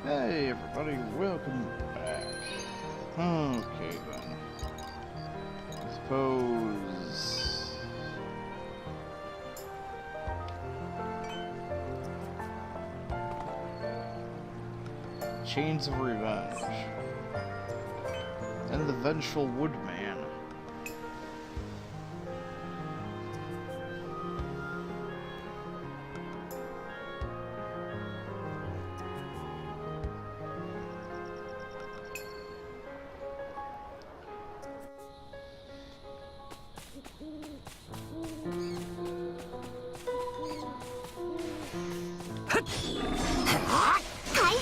Hey everybody, welcome back. Okay then. I suppose... Chains of Revenge. And the Vengeful Woodman.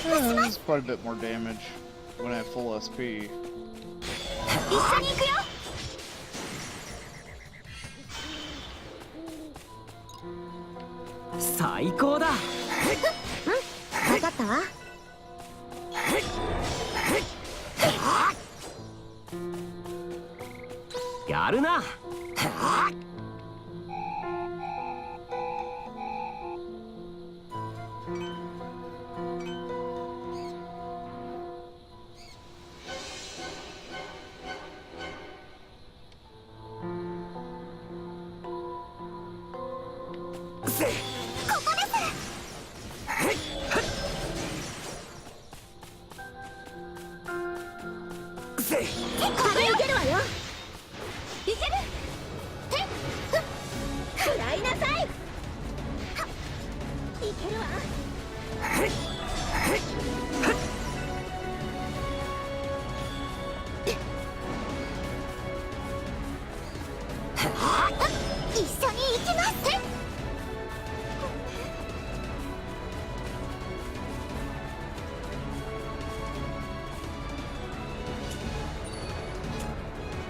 This is quite a bit more damage when I have full SP. 一緒に行くよ。最高だ。うん、分かったわ。やるな。壁受けるわよ。いける。食らいなさい。いけるわ。一緒に行きます。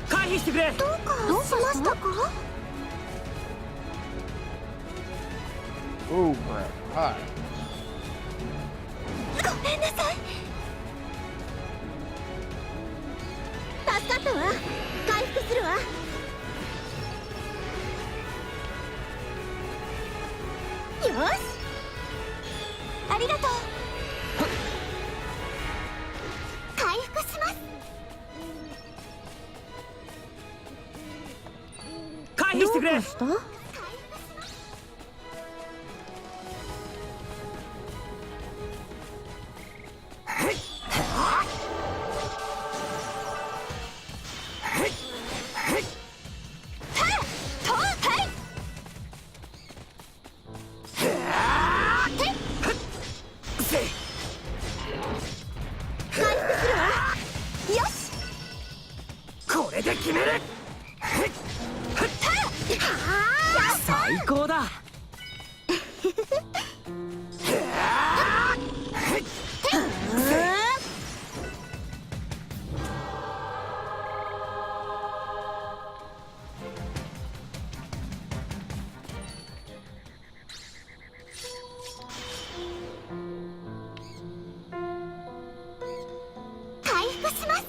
回避してくれ。どうしましたか？ Oh crap, hi. ごめんなさい。助かったわ。回復するわ。よし。ありがとう。回復します。回避してくれ。どうした？これで決める。最高だ。回復します。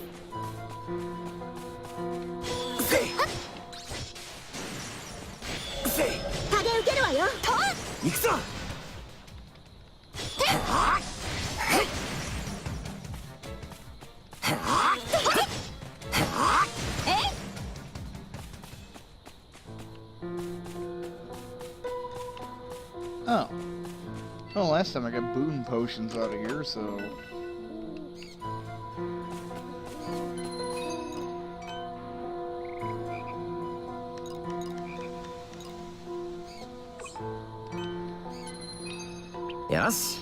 影受けるわよ。行くぞ。Oh. Well, last time I got boon potions out of here, so...よし。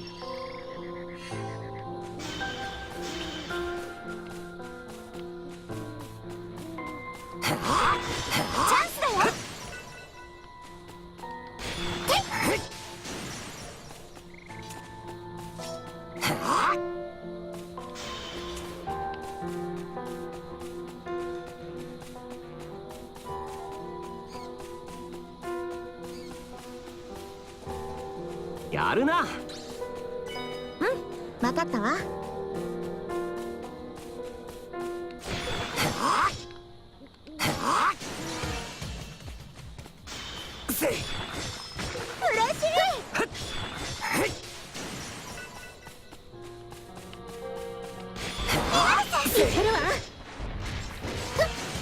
チャンスだよ。やるな。うん、分かったわ。嬉しい。けるわ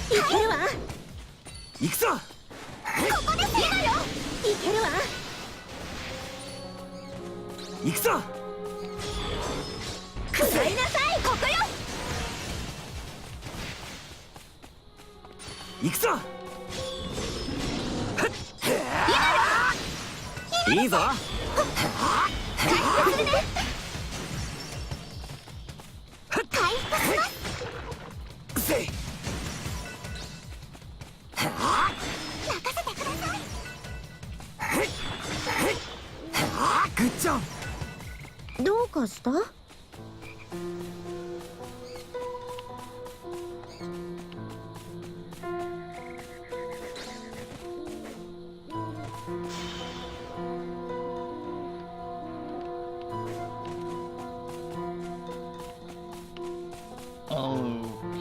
いけるわ行くぞ。ここです今よいけるわ行くぞ。食らいなさいここよ行くぞ。いいぞ。回復するね回復しますせい。任せてくださいグッジョン。どうかした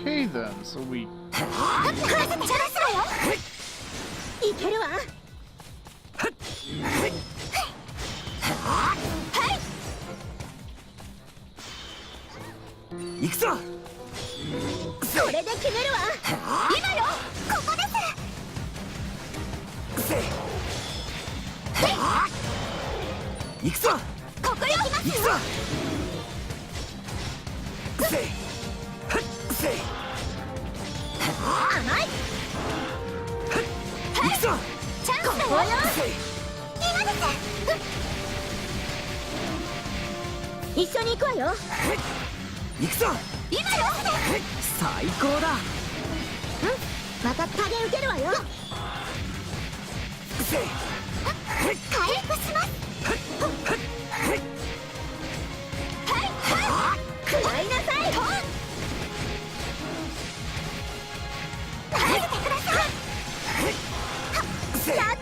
Okay then, so we チャンスだよいけるわ行くぞ。これで決めるわ今よここですせい。行くぞ。ここよ行くぞ。せい。せい。甘い行くぞ。チャンスだよせい。今です一緒に行くわよ行くぞ。今よ最高だ。また加減受けるわよせい。回復します食らいなさい任せてくださいせい。やった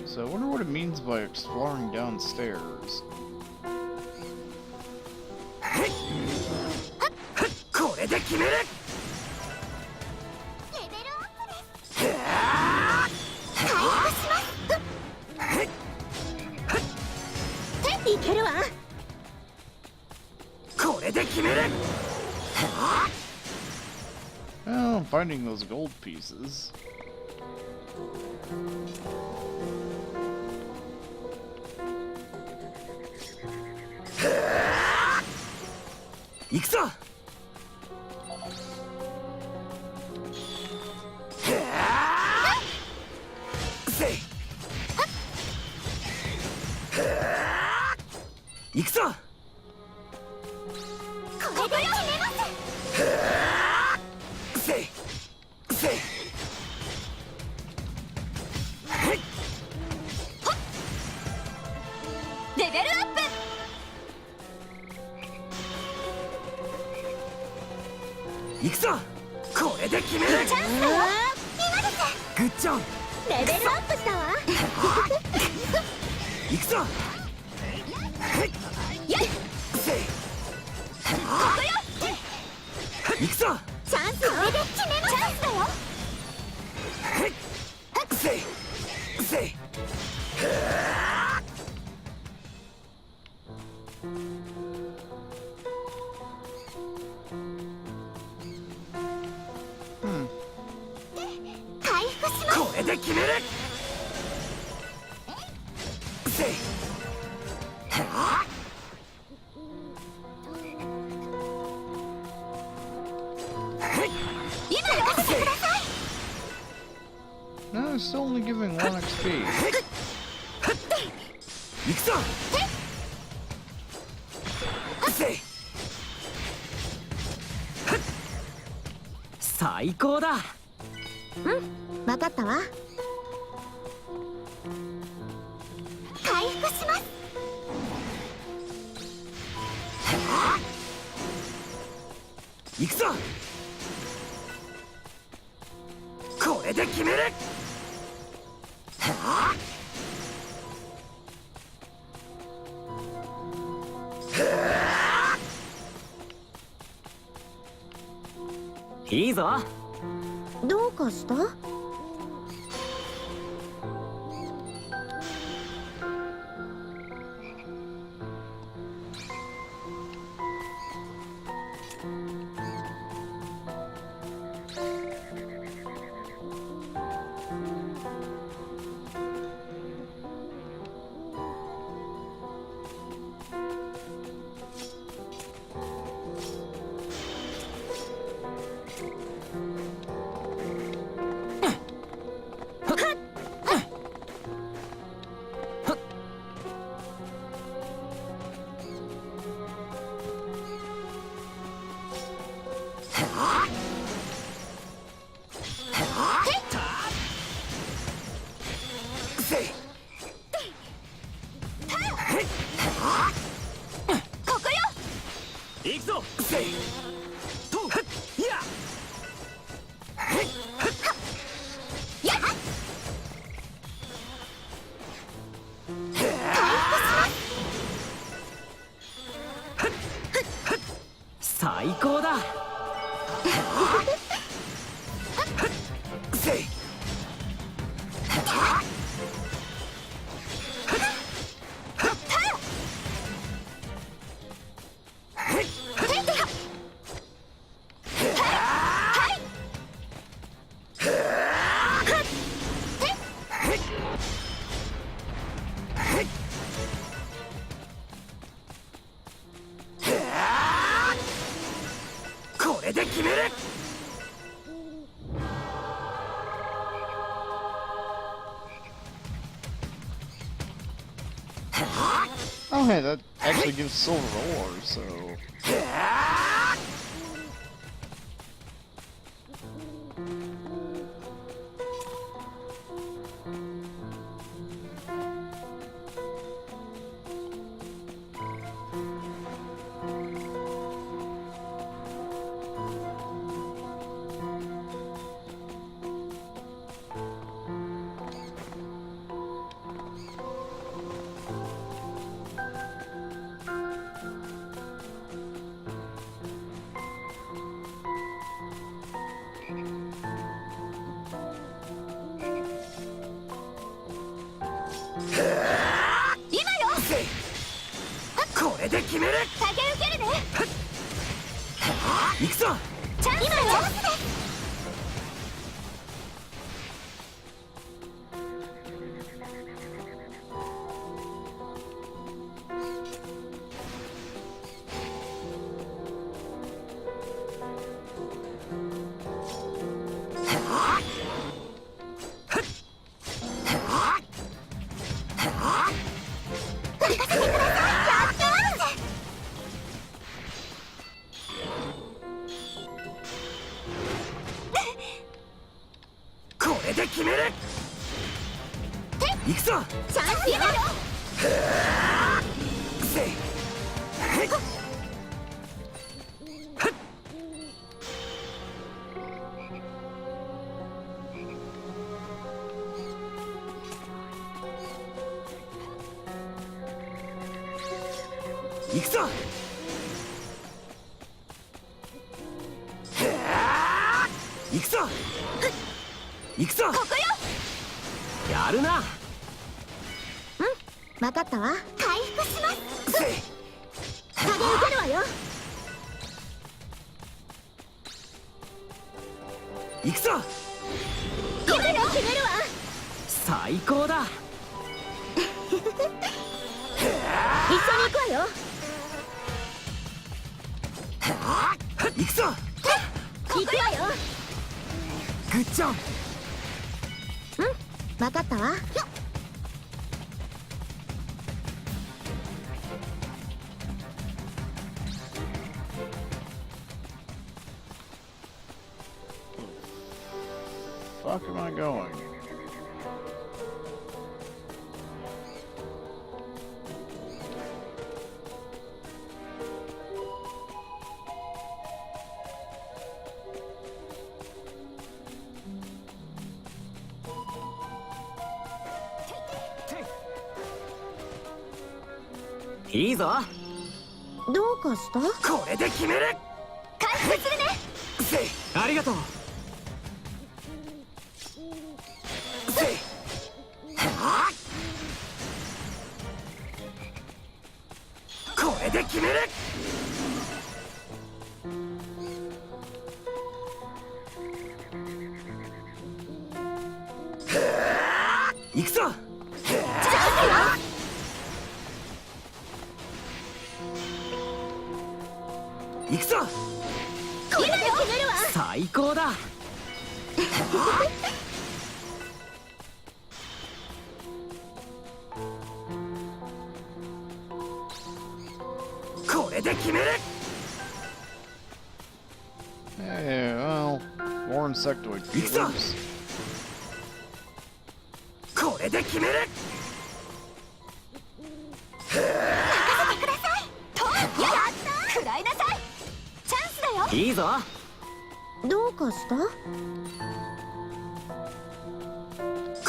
So I wonder what it means by exploring downstairs. これで決める。レベルアップです回復しますいけるわこれで決める。 Well, I'm finding those gold pieces. 行くぞ。せい。行くぞ。これで決めますせい。せい。レベルアップ行くぞ。これで決める。チャンスだよ今ですグッジョン。レベルアップしたわ行くぞ。よいせい。ここよ行くぞ。チャンスこれで決めますチャンスだよせい。せい。回復しますこれで決める。せい。今任せてください No, it's still only giving 1 XP. 行くぞ。せい。最高だ。分かったわ。回復します。行くぞ。これで決める。いいぞ。どうかした？行くぞ。せい。と。いや。やっ。最高だ。せい。これで決める。Oh, hey, that actually gives silver ore, so...これで決める。駆け受けるね。行くぞ。チャンスだよ。これで決める。行くぞ。チャンスだよ。せい。行くぞ。行くぞ。行くぞ。ここよ。やるな。分かったわ。回復します。せい。影受けるわよ。行くぞ。これで決めるわ。最高だ。一緒に行くわよ。行くぞ。行くわよ。グッジョン。分かったわ。going?いいぞ。どうかした？これで決める。回復するね。せい、ありがとう。せい、はあ、これで決める。行くぞ。行くぞ。これで決めるわ。最高だ。これで決める。 Hey, well, more insectoid feelers. これで決める。任せてください。と、やった。食らいなさい。チャンスだよ。いいぞ。どうかした？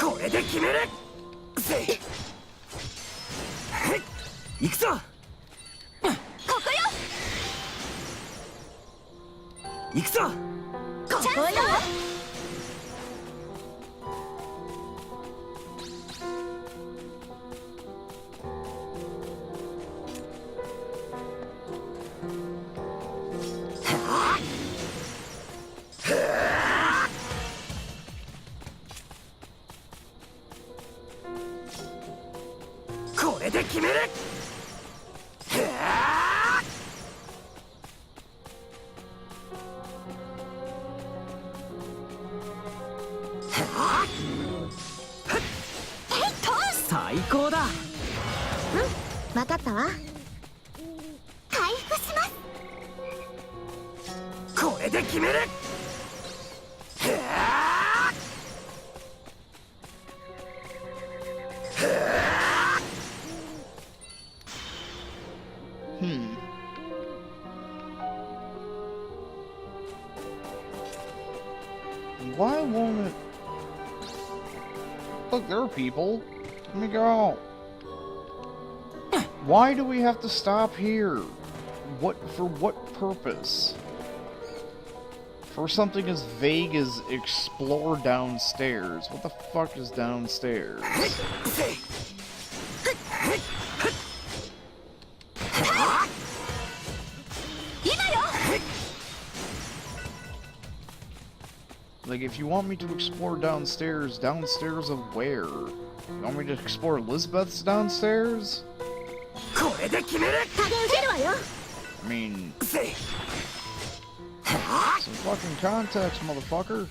これで決める。せい、行くぞ。ここよ。行くぞ。ここよ。これで決める。最高だ。分かったわ。回復します。これで決める。Why won't it? Look, there are people. Let me go. Why do we have to stop here? What, for what purpose? For something as vague as explore downstairs. What the fuck is downstairs? Like, if you want me to explore downstairs, downstairs of where? You want me to explore Elizabeth's downstairs? I mean, some fucking context, motherfucker.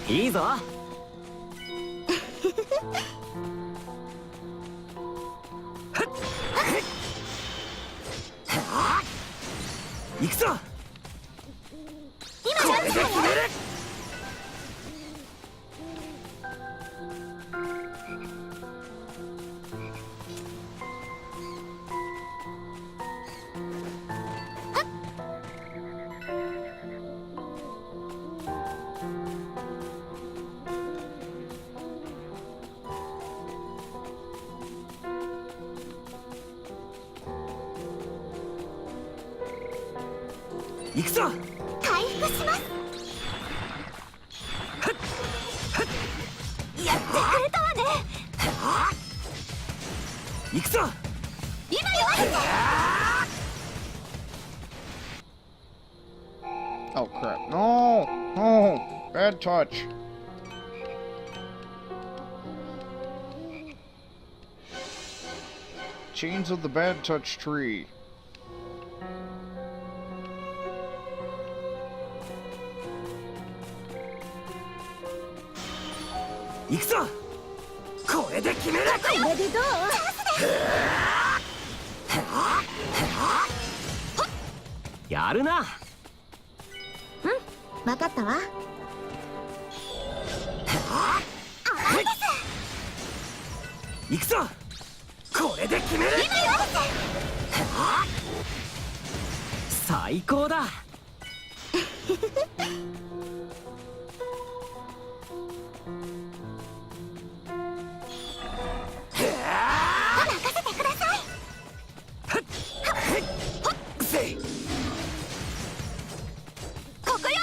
いいぞ。行くぞ。これで決める。行くぞ。回復します。やってくれたわね。行くぞ。今よ。Oh crap. No! No! Bad touch. Chains of the Bad Touch Tree. れで決める。これでどう？やるな。分かったわ。行くぞ。これで決める。最高だ。ここよ。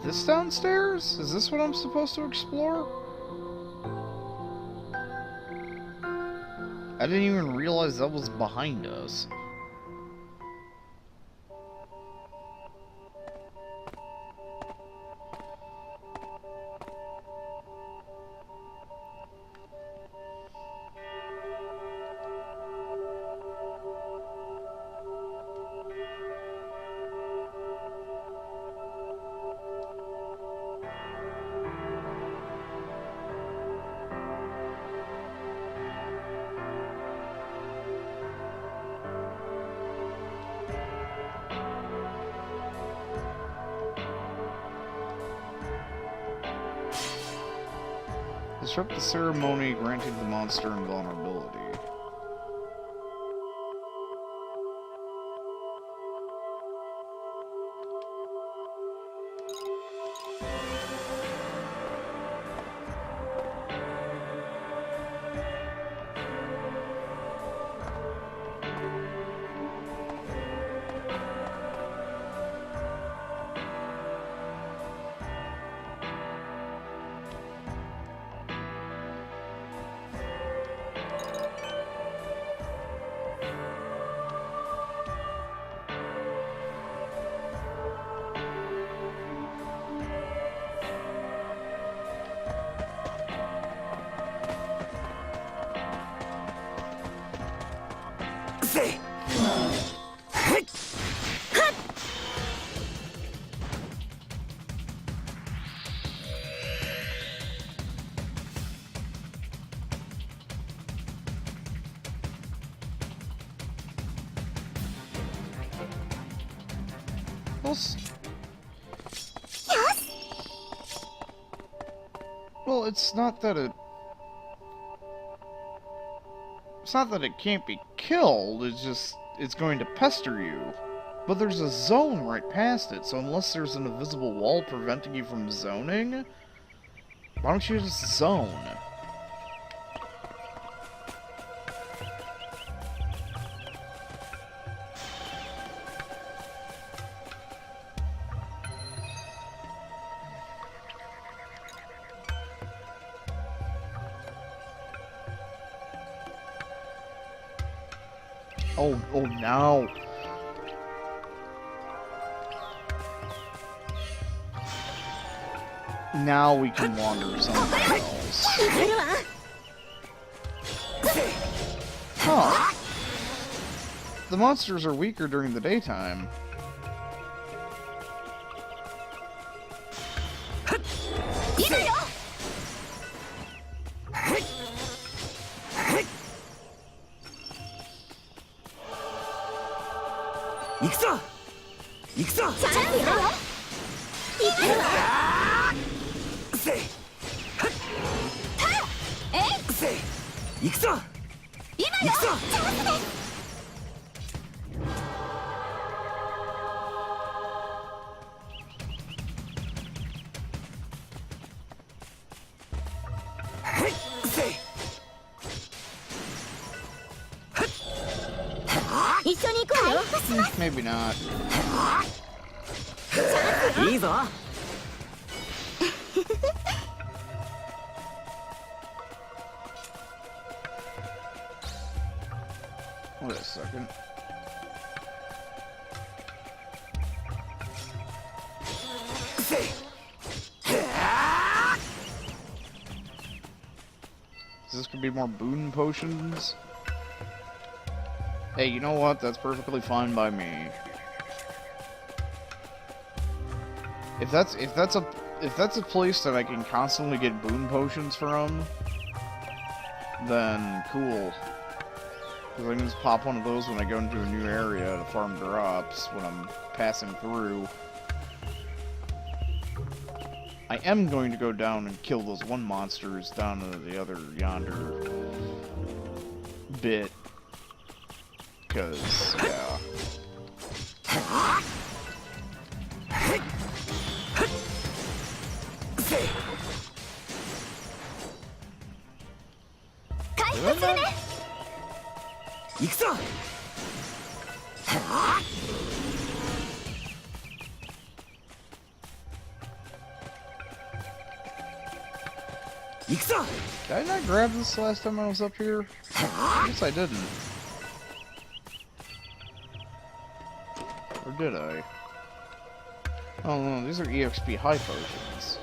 This downstairs? Is this what I'm supposed to explore? I didn't even realize that was behind us. Disrupt the ceremony, granting the monster invulnerability. Well, it's not that it can't be killed, it's just, it's going to pester you. But there's a zone right past it, so unless there's an invisible wall preventing you from zoning, why don't you just zone? Oh no. Now we can wander somewhere else. Huh. The monsters are weaker during the daytime. Maybe not. Wait a second. This could be more boon potions. Hey, you know what? That's perfectly fine by me. If that's a place that I can constantly get boon potions from, then cool. Because I can just pop one of those when I go into a new area to farm drops when I'm passing through. I am going to go down and kill those one monsters down in the other yonder bit. Because, yeah. Did I not grab this last time I was up here? I guess I didn't. Or did I? Oh no, these are EXP high potions.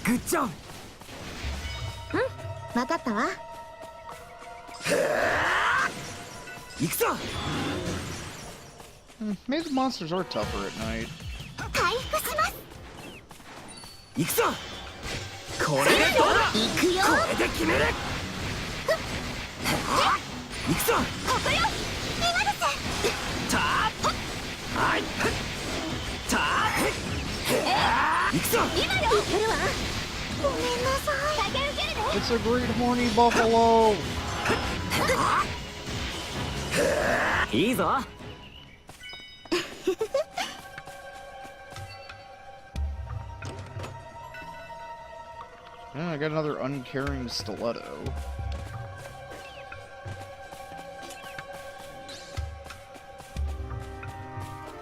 Good job. 分かったわ。行くぞ。 Maybe the monsters are tougher at night. 回復します。行くぞ。これでどうだ。行くよ。これで決める。行くぞ。ここよ。今です。たー。はい。たー。行くぞ。今よ。行けるわ。ごめんなさい。駆け抜けるで。 It's a great horny buffalo! いいぞ。 I got another uncaring stiletto.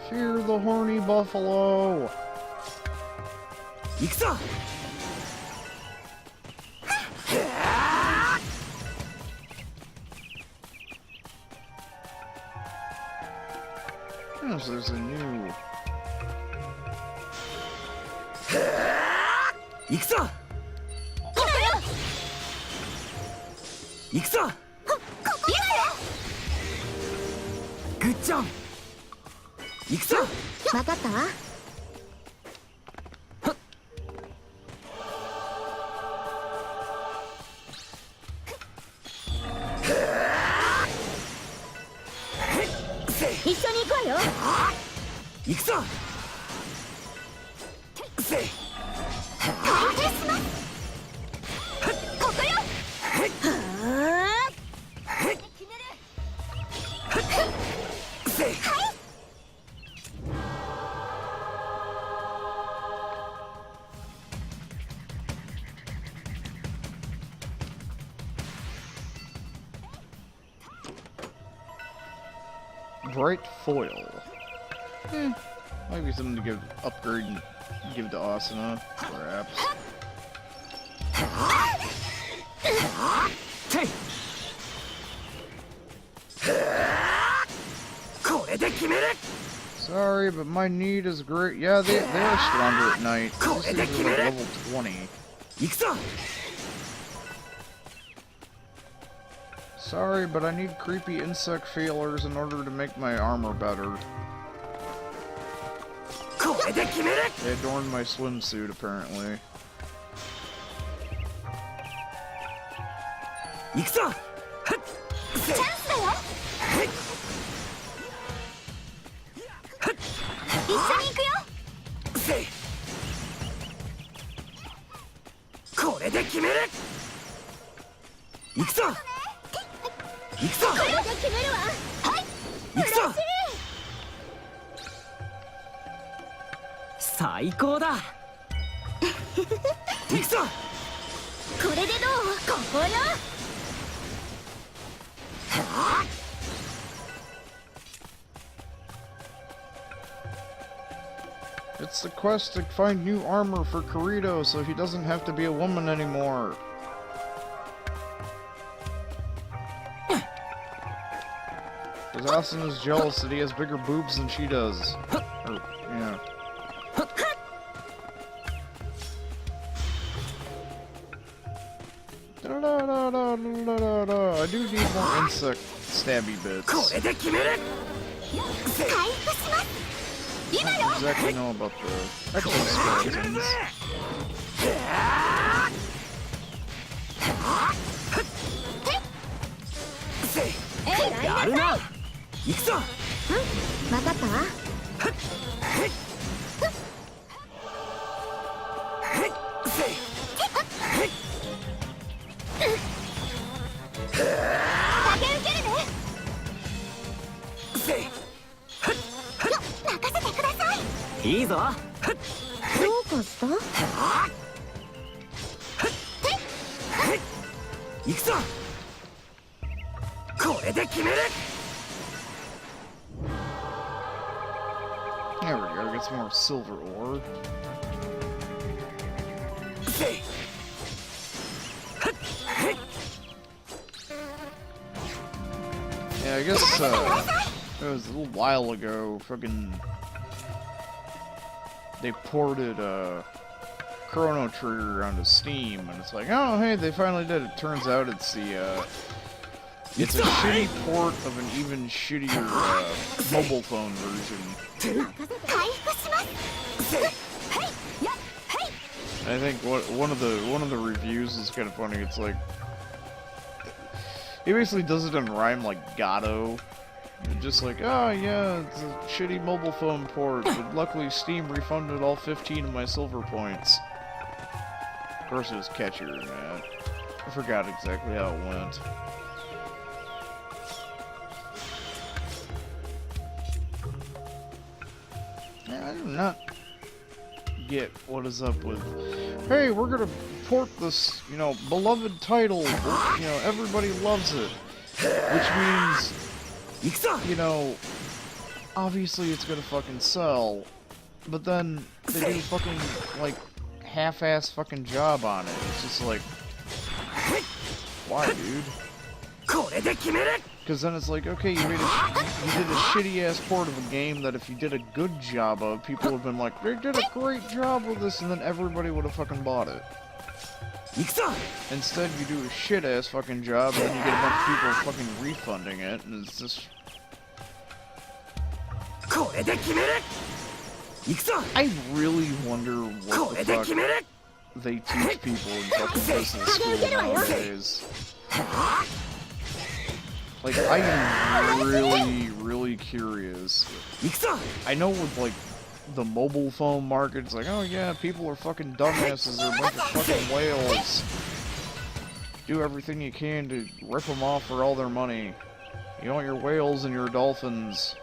Fear the horny buffalo! 行くぞ。 Yes, there's a new... 行くぞ。ここよ。行くぞ。ここよ。グッジョン。行くぞ。分かったわ。一緒に行こうよ。行くぞ。せい。回復します。ここよ。はあ。決める。せい。 Bright foil. Might be something to give upgrade and give to Asuna, perhaps. これで決める。 Sorry, but my need is great. Yeah, they are stronger at night. These things are like level 20. 行くぞ。 Sorry, but I need creepy insect feelers in order to make my armor better. これで決める。 They adorned my swimsuit, apparently. 行くぞ。チャンスだよ。一緒に行くよ。せい。これで決める。行くぞ。行くぞ。これで決めるわ。はい。行くぞ。嬉しい。最高だ。行くぞ。これでどう？ここよ。 It's the quest to find new armor for Kirito so he doesn't have to be a woman anymore. Because Austin is jealous that he has bigger boobs than she does. Or, yeah. I do need more insect stabby bits. これで決める 回復します今 I よ don't exactly know about the exoskeletons. やるな行くぞ分かったわ投げ受けるね任せてくださいいいぞどうかした行くぞこれで決める There we go, get some more silver ore. Yeah, I guess it was a little while ago, fucking they ported Chrono Trigger onto Steam, and it's like, oh hey, they finally did it. Turns out it's the it's a shitty port of an even shittier mobile phone version. 回復しますはいやはい I think one of the reviews is kind of funny. It's like he basically does it in rhyme like Gato. Just like, oh yeah, it's a shitty mobile phone port, but luckily Steam refunded all 15 of my silver points. Of course it was catchier than that. I forgot exactly how it went. Yeah, I do not get what is up with, hey, we're gonna port this, you know, beloved title, you know, everybody loves it, which means, you know, obviously it's gonna fucking sell, but then they do a fucking, like, half-ass fucking job on it. It's just like, why, dude? Because then it's like, okay, you did a shitty-ass port of a game that if you did a good job of, people would have been like, they did a great job with this, and then everybody would have fucking bought it. Instead, you do a shit-ass fucking job, and then you get a bunch of people fucking refunding it, and it's just... I really wonder what the fuck they teach people in fucking business school nowadays. Like, I am really curious. I know with, like, the mobile phone market, it's like, oh yeah, people are fucking dumbasses, they're a bunch of fucking whales. Do everything you can to rip them off for all their money. You want your whales and your dolphins.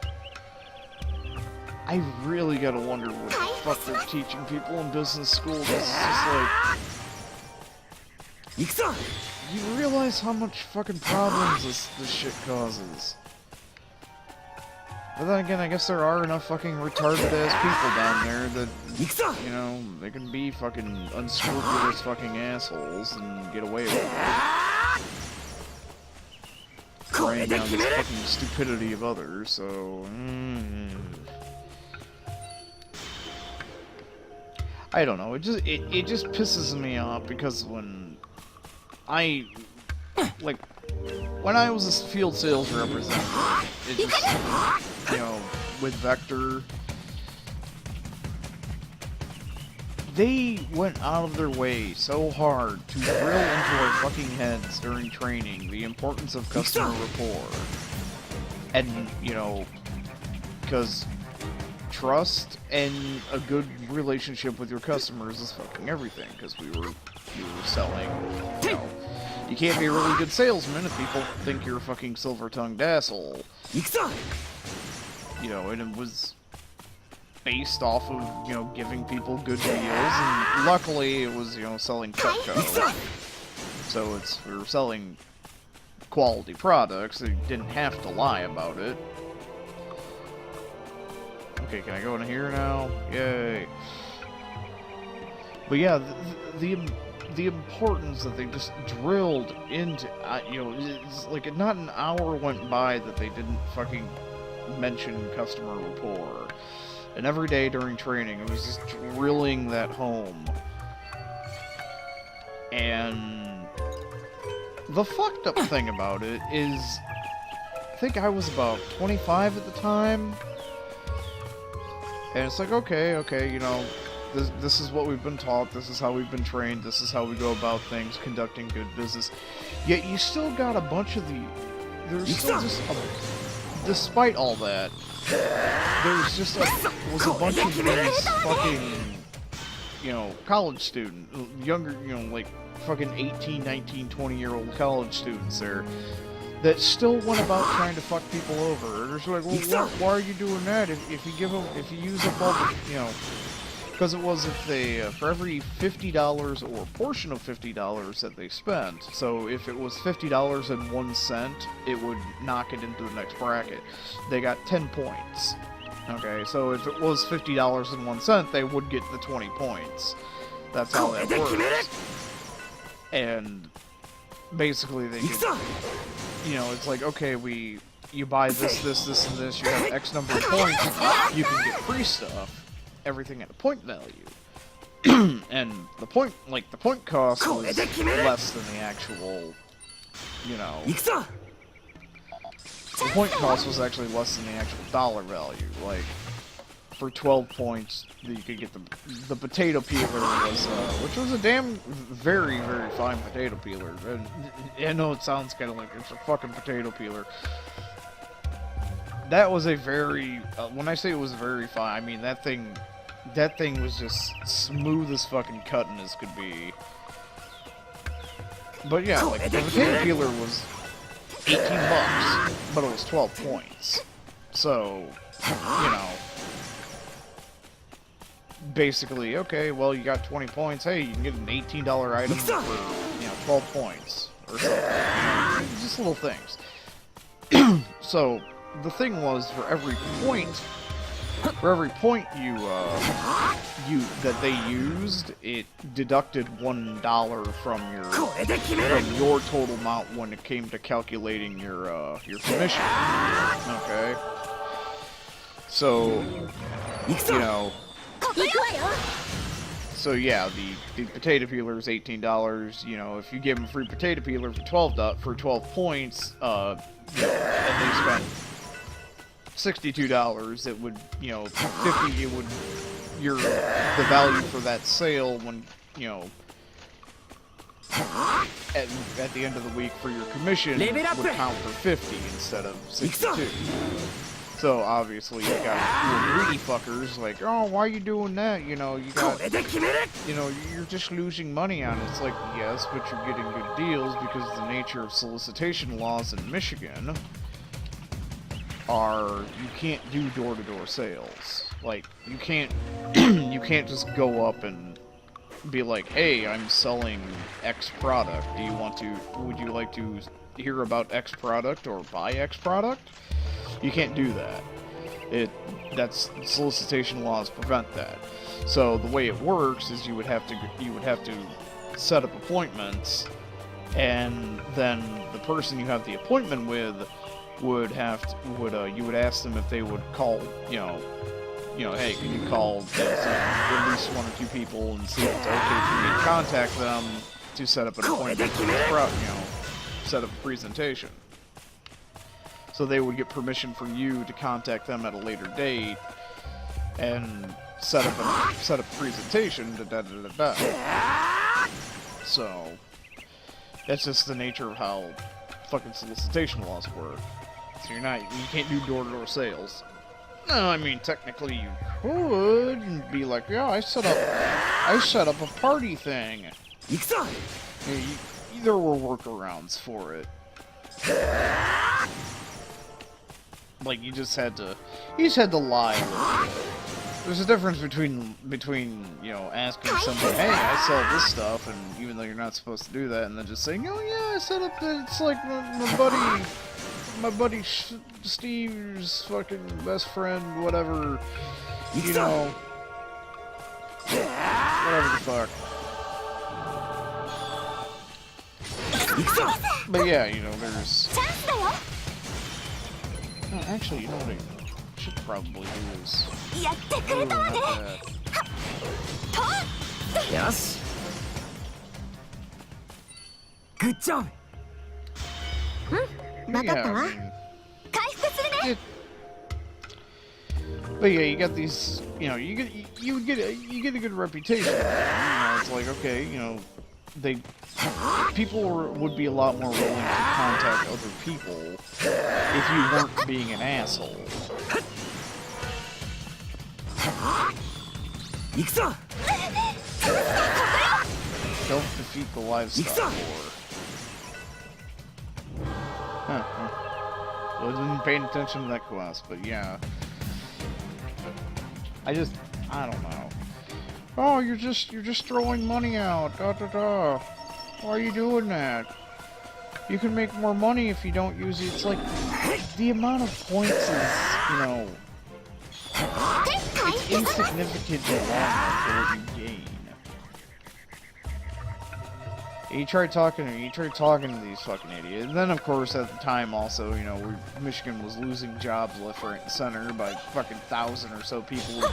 I really gotta wonder what the fuck they're teaching people in business school. This is just like... You realize how much fucking problems this shit causes. But then again, I guess there are enough fucking retarded ass people down there that, you know, they can be fucking unscrupulous fucking assholes and get away with it. Preying on the fucking stupidity of others, so... I don't know, it just pisses me off because when I was a field sales representative, it just, you know, with Vector, they went out of their way so hard to drill into our fucking heads during training the importance of customer rapport. And, you know, because trust and a good relationship with your customers is fucking everything, because you were selling, you know, you can't be a really good salesman if people think you're a fucking silver-tongued asshole. You know, and it was based off of, you know, giving people good deals, and luckily it was, you know, selling Cutco. So we were selling quality products, so you didn't have to lie about it. Okay, can I go in here now? Yay. But yeah, the the importance that they just drilled into, you know, it's like not an hour went by that they didn't fucking mention customer rapport. And every day during training, it was just drilling that home. And the fucked up thing about it is, I think I was about 25 at the time, and it's like, okay, you know, this is what we've been taught, this is how we've been trained, this is how we go about things, conducting good business. Yet you still got a bunch of there's still just despite all that, there's just was a bunch of these fucking, you know, college student, younger, you know, like fucking 18, 19, 20-year-old college students there that still went about trying to fuck people over. They're just like, well, why are you doing that? If you use up all the, you know, because it was if they, for every $50 or a portion of $50 that they spent, so if it was $50.01, it would knock it into the next bracket. They got 10 points. Okay, so if it was $50.01, they would get the 20 points. That's how that works. And basically they could, you know, it's like, okay, you buy this, and this, you have X number of points, you can get free stuff. Everything at a point value. And the point cost was less than the actual, you know, the point cost was actually less than the actual dollar value. Like, for 12 points, you could get the potato peeler was, which was a very, very fine potato peeler. And I know it sounds kind of like it's a fucking potato peeler. That was a very, when I say it was very fine, I mean that thing was just smooth as fucking cutting as could be. But yeah, like, the potato peeler was $18, but it was 12 points. So, you know, basically, okay, well, you got 20 points, hey, you can get an $18 item for, you know, 12 points, or something, you know, just little things. So, the thing was, for every point that they used, it deducted $1 from your total amount when it came to calculating your commission. Okay. So, you know, so yeah, the potato peeler is $18. You know, if you give them a free potato peeler for 12 points, you know, and they spent $62, it would, you know, 50, it would, the value for that sale when, you know, at the end of the week for your commission would count for 50 instead of 62. So obviously you got greedy fuckers like, oh, why are you doing that? You know, you know, you're just losing money on it. It's like, yes, but you're getting good deals because the nature of solicitation laws in Michigan are you can't do door-to-door sales. Like, you can't you can't just go up and be like, hey, I'm selling X product. Would you like to hear about X product or buy X product? You can't do that. That's solicitation laws prevent that. So the way it works is you would have to set up appointments, and then the person you have the appointment with you would ask them if they would call, you know, hey, can you call at least one or two people and see if it's okay for me to contact them to set up an appointment, set up a presentation. So they would get permission from you to contact them at a later date and set up a presentation. So that's just the nature of how fucking solicitation laws work. So you can't do door-to-door sales. No, I mean technically you could and be like, yeah, I set up a party thing. There were workarounds for it. Like you just had to lie. There's a difference between you know, asking somebody, hey, I sell this stuff, and even though you're not supposed to do that, and then just saying, oh yeah, I set up it's like my buddy Steve's fucking best friend, whatever, you know, whatever the fuck. But yeah, you know, there's... チャンスだよ No, actually, you know what I should probably do is... やってくれたわね よし。グッジョブ。わかったわ Yeah, I mean, 回復するね it, but yeah, you got these, you know, you get a good reputation. You know, it's like, okay, you know, people would be a lot more willing to contact other people if you weren't being an asshole. 行くぞ。 Don't defeat the livestock war. Huh. Wasn't paying attention to that quest, but yeah. I don't know. Oh, you're just throwing money out. Da da da. Why are you doing that? You can make more money if you don't use it. It's like the amount of points is, you know, it's insignificant in the long run for what you gain. You try talking to these fucking idiots. And then, of course, at the time, also, you know, Michigan was losing jobs left, right, and center by fucking 1,000 or so people would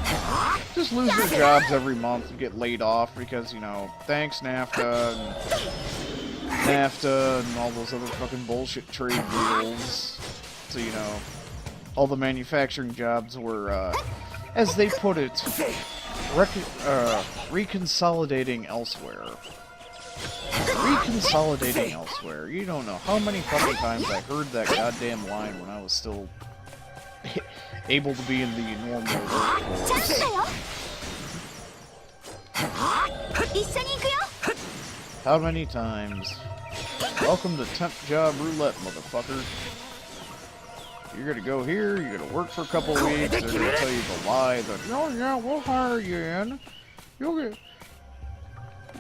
just lose their jobs every month and get laid off because, you know, thanks NAFTA and all those other fucking bullshit trade deals. So, you know, all the manufacturing jobs were, as they put it, reconsolidating elsewhere. Reconsolidating elsewhere. You don't know how many fucking times I heard that goddamn line when I was still able to be in the normal チャンス workforce. だよ一緒に行くよ How many times? Welcome to Temp Job Roulette, motherfucker. You're gonna go here, you're gonna work for a couple weeks, they're gonna tell you the lie that, oh yeah, we'll hire you in.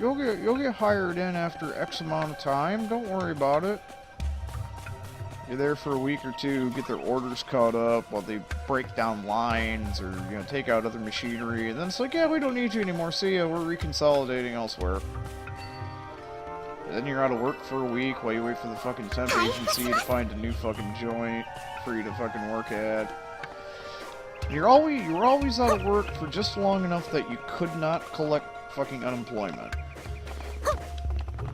You'll get hired in after X amount of time. Don't worry about it. You're there for a week or two, get their orders caught up while they break down lines or, you know, take out other machinery, and then it's like, yeah, we don't need you anymore. See ya, we're reconsolidating elsewhere. And then you're out of work for a week while you wait for the fucking temp agency to find a new fucking joint for you to fucking work at. You were always out of work for just long enough that you could not collect fucking unemployment.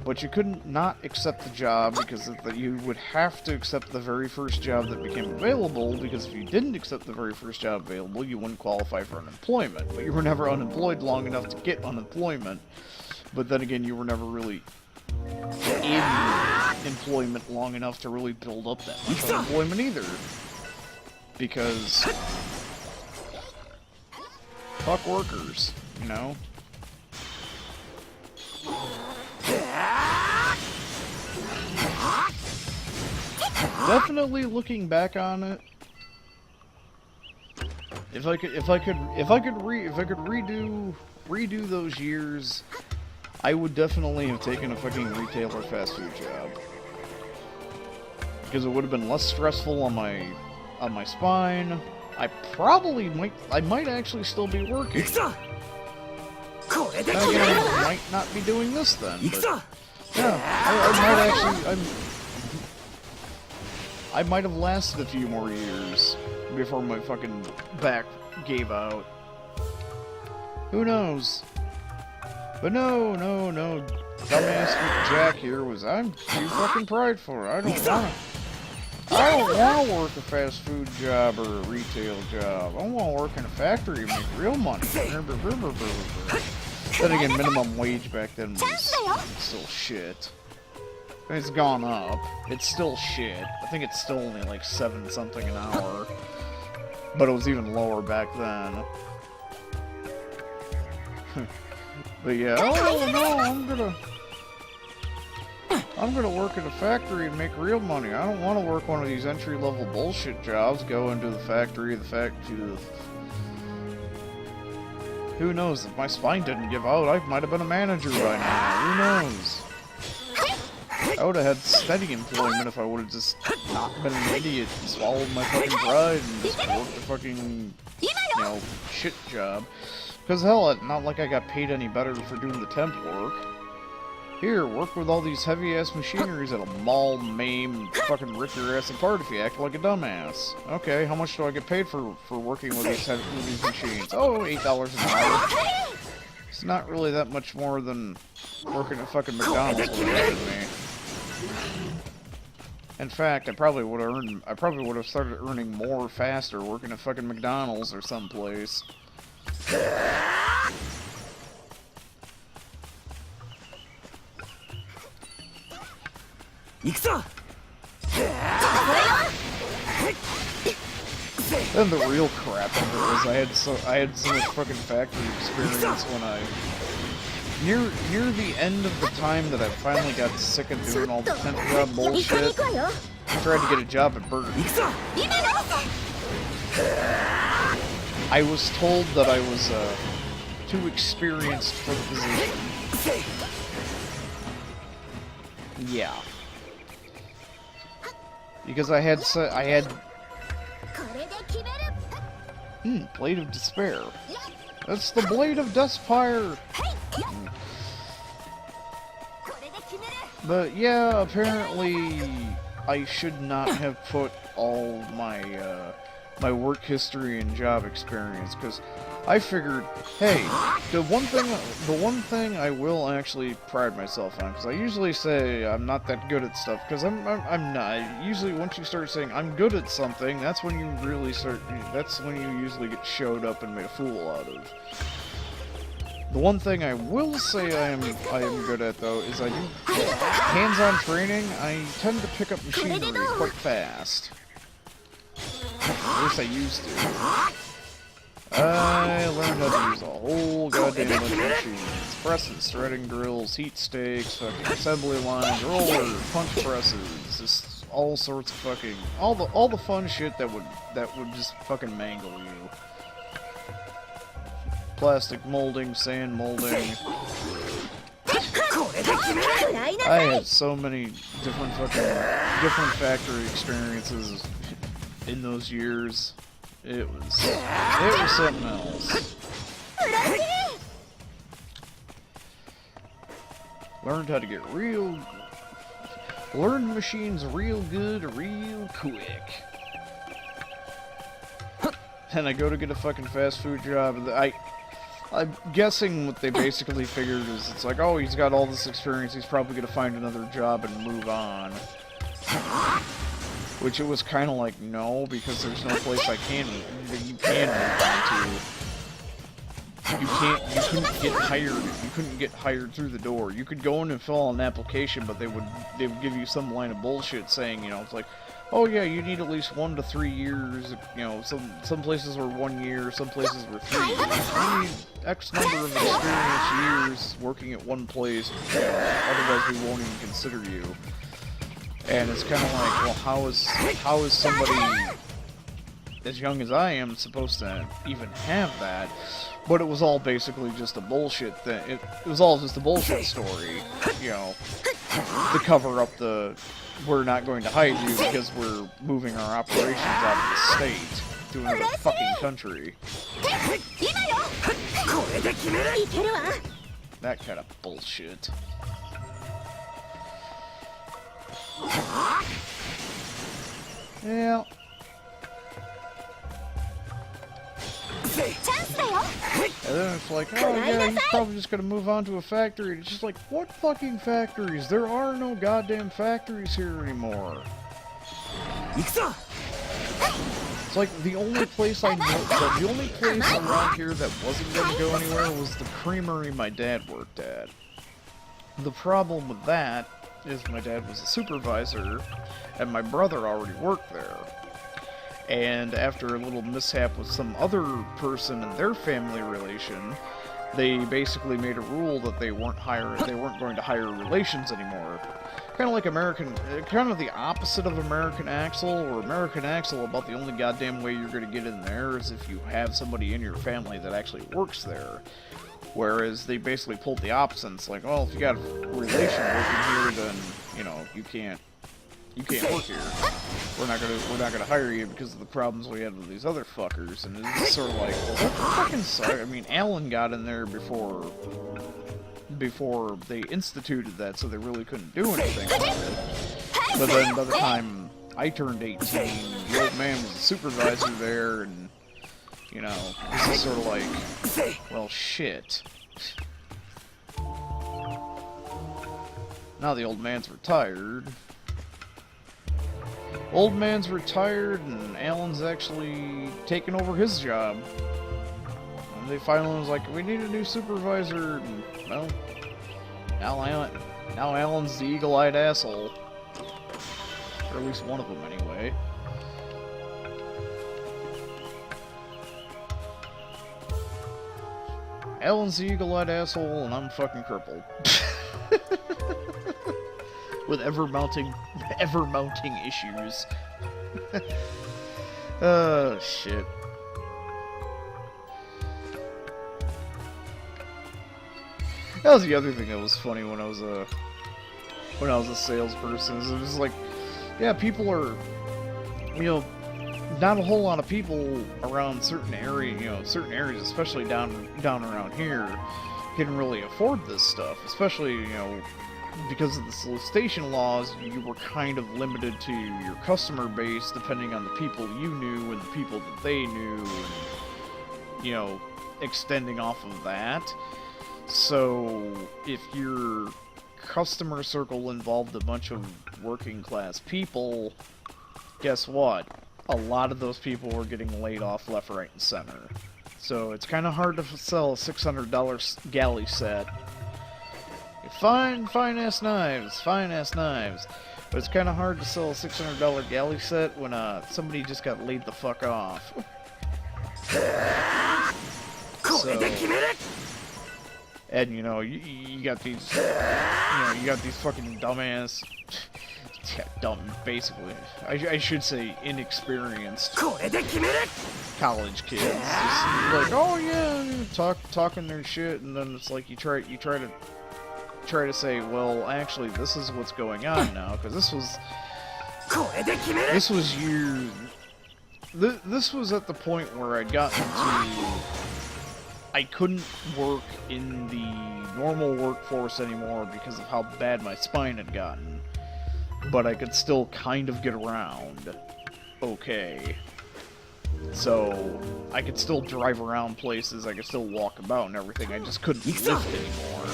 But you couldn't not accept the job because you would have to accept the very first job that became available, because if you didn't accept the very first job available, you wouldn't qualify for unemployment. But you were never unemployed long enough to get unemployment. But then again, you were never really in employment long enough to really build up that much unemployment either. Because fuck workers, you know? Definitely looking back on it, if I could redo those years, I would definitely have taken a fucking retail or fast food job. Because it would have been less stressful on my spine. I might actually still be working. Then again, I might not be doing this then. But yeah, I might have lasted a few more years before my fucking back gave out. Who knows? But no. Dumbass Jack here I'm too fucking prideful. I don't want to work a fast food job or a retail job. I want to work in a factory and make real money. Then again, minimum wage back then was still shit. It's gone up. It's still shit. I think it's still only like 7 something an hour. But it was even lower back then. But yeah, oh no, I'm gonna work at a factory and make real money. I don't want to work one of these entry-level bullshit jobs. Go into the factory, Who knows? If my spine didn't give out, I might have been a manager by now. Who knows? I would have had steady employment if I would have just not been an idiot and swallowed my fucking pride and just worked a fucking, you know, shit job. Because hell, it's not like I got paid any better for doing the temp work. Here, work with all these heavy-ass machineries that'll maul, maim, fucking rip your ass apart if you act like a dumbass. Okay, how much do I get paid for working with these machines? Oh, $8 an hour. It's not really that much more than working at fucking McDonald's would have paid me. In fact, I probably would have started earning more faster working at fucking McDonald's or someplace. Then the real crap of it was I had so much fucking factory experience when near the end of the time that I finally got sick of doing all the temp job bullshit, I tried to get a job at Burger King. I was told that I was too experienced for the position. Yeah. Because I had Blade of Despair. That's the Blade of Despire! But yeah, apparently I should not have put all my my work history and job experience, because I figured, hey, the one thing I will actually pride myself on, because I usually say I'm not that good at stuff, because I'm not. Usually once you start saying I'm good at something, that's when you really start, that's when you usually get showed up and made a fool out of. The one thing I will say I am good at, though, is I do hands-on training. I tend to pick up machinery quite fast. At least I used to. I learned how to use a whole goddamn bunch of machines. Presses, threading drills, heat stakes, fucking assembly lines, rollers, punch presses, just all sorts of fucking all the fun shit that would just fucking mangle you. Plastic molding, sand molding. I had so many different factory experiences in those years. It was something else. Learned how to learned machines real good, real quick. And I go to get a fucking fast food job, and I'm guessing what they basically figured is it's like, oh, he's got all this experience, he's probably gonna find another job and move on. Which it was kind of like, no, because there's no place you can move on to. You couldn't get hired. You couldn't get hired through the door. You could go in and fill out an application, but they would give you some line of bullshit saying, you know, it's like, oh yeah, you need at least 1 to 3 years. You know, some places were 1 year, some places were 3 years. You need X number of experienced years working at one place. You know, otherwise, we won't even consider you. And it's kind of like, well, how is somebody as young as I am supposed to even have that? But it was all basically just a bullshit thing. It was all just a bullshit story, you know, to cover up the we're not going to hire you because we're moving our operations out of the state to another fucking country. That kind of bullshit. Yeah. And then it's like, oh yeah, he's probably just gonna move on to a factory. It's just like, what fucking factories? There are no goddamn factories here anymore. It's like the only place I know, the only place around here that wasn't gonna go anywhere was the creamery my dad worked at. The problem with that is my dad was a supervisor, and my brother already worked there. And after a little mishap with some other person in their family relation, they basically made a rule that they weren't going to hire relations anymore. Kind of like kind of the opposite of American Axle, or American Axle about the only goddamn way you're going to get in there is if you have somebody in your family that actually works there. Whereas they basically pulled the opposite. It's like, well, if you got a relation working here, then, you know, you you can't work here. We're not gonna hire you because of the problems we had with these other fuckers. And it's sort of like, well, that fucking sucks. I mean, Alan got in there before they instituted that, so they really couldn't do anything about it. But then by the time I turned 18, the old man was the supervisor there, and you know, this is sort of like, well, shit. Now the old man's retired. Old man's retired, and Alan's actually taken over his job. And they finally was like, we need a new supervisor. And, well, now Alan's the eagle-eyed asshole. Or at least one of them, anyway. Alan's the eagle-eyed asshole, and I'm fucking crippled. With ever-mounting issues. Oh, shit. That was the other thing that was funny when I was a salesperson. It was like, yeah, people are, you know, not a whole lot of people around certain areas, especially down around here, can really afford this stuff. Especially, you know, because of the solicitation laws, you were kind of limited to your customer base depending on the people you knew and the people that they knew, and, you know, extending off of that. So, if your customer circle involved a bunch of working class people, guess what? A lot of those people were getting laid off left, right, and center. So, it's kind of hard to sell a $600 galley set. Fine-ass knives. But it's kind of hard to sell a $600 galley set when somebody just got laid the fuck off. So, and you know, you got these, fucking dumbass, basically, I should say inexperienced college kids, just like, oh yeah, talking their shit, and then it's like you try to say, well, actually, this is what's going on now, because this was at the point where I'd gotten to, I couldn't work in the normal workforce anymore because of how bad my spine had gotten, but I could still kind of get around okay. So, I could still drive around places, I could still walk about and everything, I just couldn't lift anymore.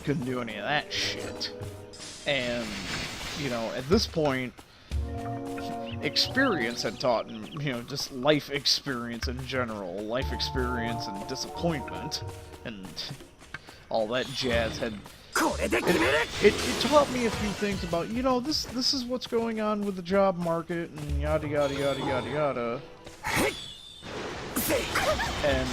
Couldn't do any of that shit. And, you know, at this point, experience had taught me, you know, just life experience in general, life experience and disappointment, and all that jazz had... It taught me a few things about, you know, this is what's going on with the job market, and yada yada yada yada yada. And,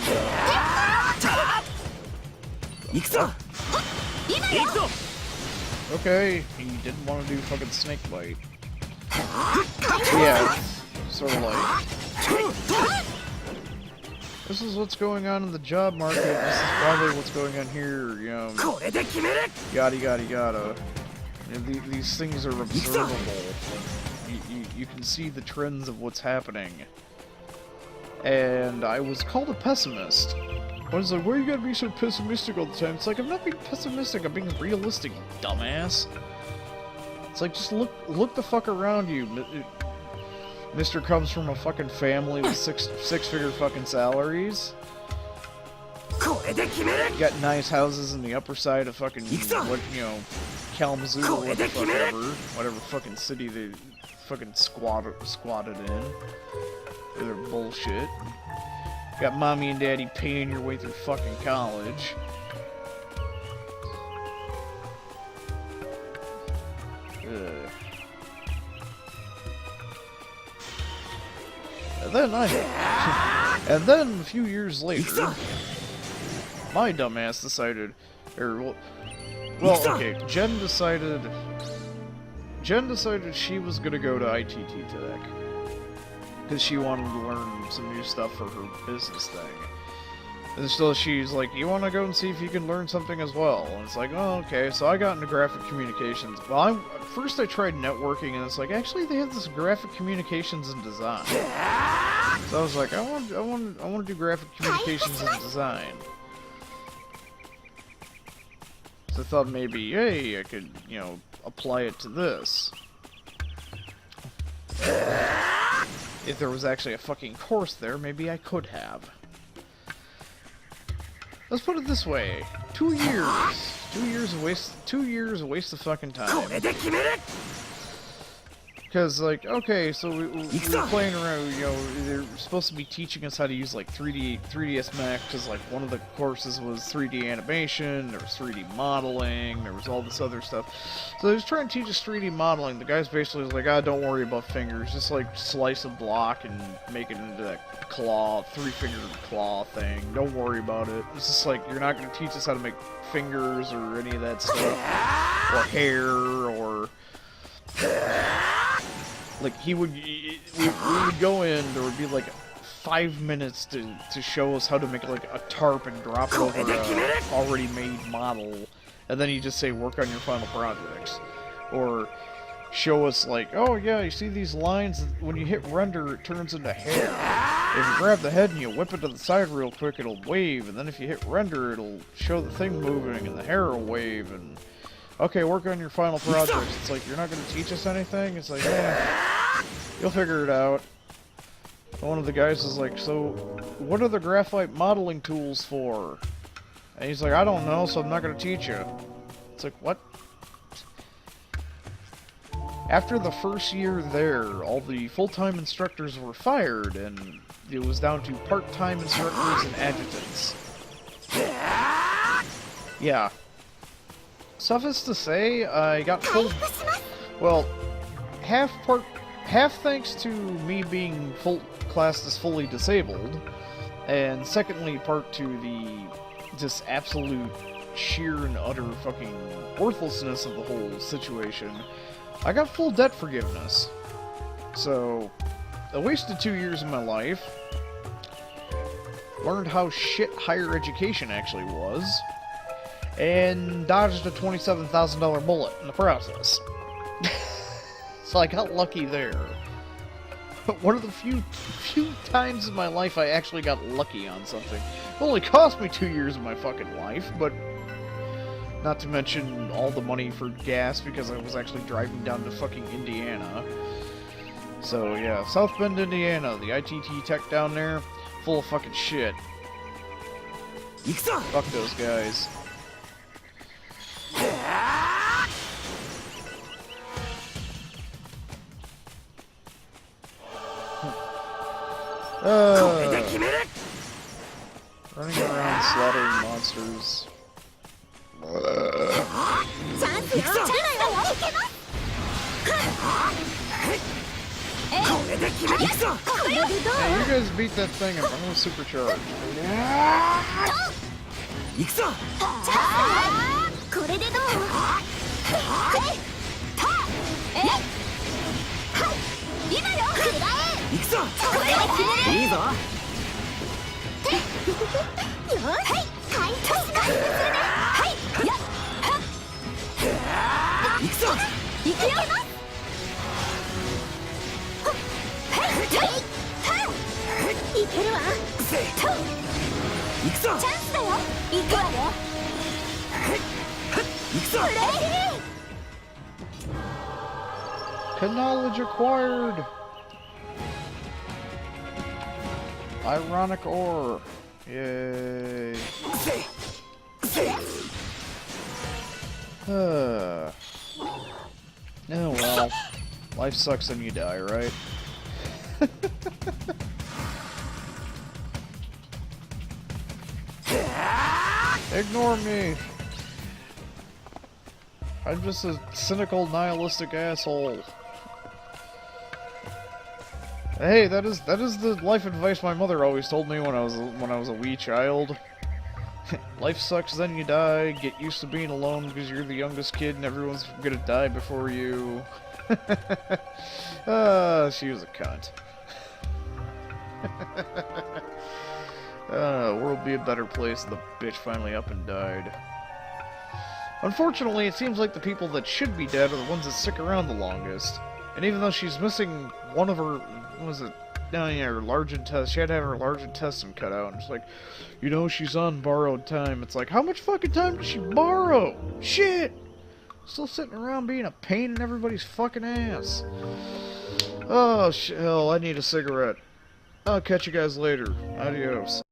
okay, he didn't want to do fucking snake bite. Yeah, sort of like, this is what's going on in the job market, this is probably what's going on here, you know, yada yada yada. You know, these things are observable. You can see the trends of what's happening. And I was called a pessimist. I was like, why you gotta be so pessimistic all the time? It's like, I'm not being pessimistic, I'm being realistic, you dumbass. It's like, just look the fuck around you. Mr. comes from a fucking family with six-figure fucking salaries. Got nice houses in the upper side of fucking, what, you know, Kalamazoo or whatever fucking city they fucking squatted in. They're bullshit. Got mommy and daddy paying your way through fucking college. And then a few years later, my dumbass decided, okay, Jen decided she was gonna go to ITT Tech because she wanted to learn some new stuff for her business thing. And so she's like, you want to go and see if you can learn something as well? And it's like, oh, okay. So I got into graphic communications. Well, first I tried networking, and it's like, actually, they have this graphic communications and design. So I was like, I want to do graphic communications and design. So I thought maybe, hey, I could, you know, apply it to this. If there was actually a fucking course there, maybe I could have. Let's put it this way: 2 years. 2 years of waste. 2 years of waste of fucking time. Because, like, okay, so we were playing around. You know, they're supposed to be teaching us how to use like 3ds Max. Because like one of the courses was 3D animation. There was 3D modeling. There was all this other stuff. So they was trying to teach us 3D modeling. The guy's basically was like, don't worry about fingers. Just like slice a block and make it into that claw, 3-fingered claw thing. Don't worry about it. It's just like, you're not going to teach us how to make fingers or any of that stuff, or hair, or like we would go in. There would be like 5 minutes to show us how to make like a tarp and drop it over a already made model, and then you just say work on your final projects, or show us like, oh yeah, you see these lines, when you hit render it turns into hair. If you grab the head and you whip it to the side real quick, it'll wave, and then if you hit render it'll show the thing moving and the hair will wave. And okay, work on your final projects. It's like, you're not going to teach us anything? It's like, yeah, you'll figure it out. One of the guys is like, so what are the graphite modeling tools for? And he's like, I don't know, so I'm not going to teach you. It's like, what? After the first year there, all the full-time instructors were fired, and it was down to part-time instructors and adjutants. Yeah. Suffice to say, I got full... Well, half thanks to me being classed as fully disabled, and secondly part to the just absolute sheer and utter fucking worthlessness of the whole situation. I got full debt forgiveness. So, I wasted 2 years of my life, learned how shit higher education actually was, and dodged a $27,000 bullet in the process. So I got lucky there. One of the few times in my life I actually got lucky on something. It only cost me 2 years of my fucking life, but not to mention all the money for gas because I was actually driving down to fucking Indiana. So yeah, South Bend, Indiana, the ITT Tech down there, full of fucking shit. Fuck those guys. Running around slaughtering monsters. Yeah, you guys beat that thing and I'm gonna supercharge. Knowledge acquired. Ironic ore. Yay. Oh well. Life sucks and you die, right? Ignore me. I'm just a cynical, nihilistic asshole. Hey, that is the life advice my mother always told me when I was a wee child. Life sucks, then you die. Get used to being alone because you're the youngest kid and everyone's gonna die before you. She was a cunt. World be a better place. The bitch finally up and died. Unfortunately, it seems like the people that should be dead are the ones that stick around the longest. And even though she's missing one of her, what was it? No, yeah, her large intestine. She had to have her large intestine cut out. And it's like, you know, she's on borrowed time. It's like, how much fucking time did she borrow? Shit! Still sitting around being a pain in everybody's fucking ass. Oh, hell, I need a cigarette. I'll catch you guys later. Adios.